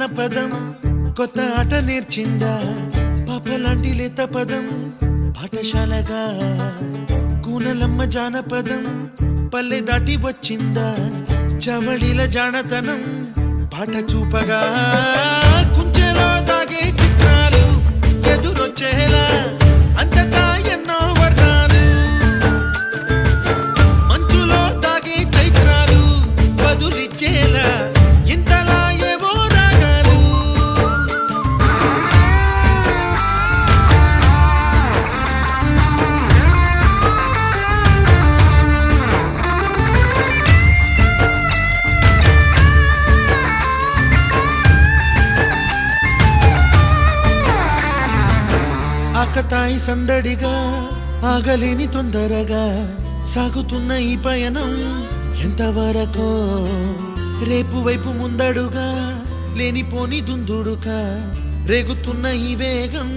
జానపదం కొత్త ఆట నేర్చిందా పాపలాంటి లేత పదం పాఠశాలగా కూనలమ్మ జానపదం పల్లె దాటి వచ్చిందా చవళిల జానతనం పాట చూపగా కుంచెలో దాగే చిత్రాలు ఎదురొచ్చేలా అంతటా ఎన్నో వర్ణాలు మంచులో దాగే చైత్రాలు బదులిచ్చేలా ఇంతలా ఏవో రాగాలు ఆకతాయి సందడిగా ఆగలేని తొందరగా సాగుతున్న ఈ పయనం ఎంతవరకో రేపు వైపు ముందడుగా లేనిపోని దుందుడుగా రేగుతున్న ఈ వేగం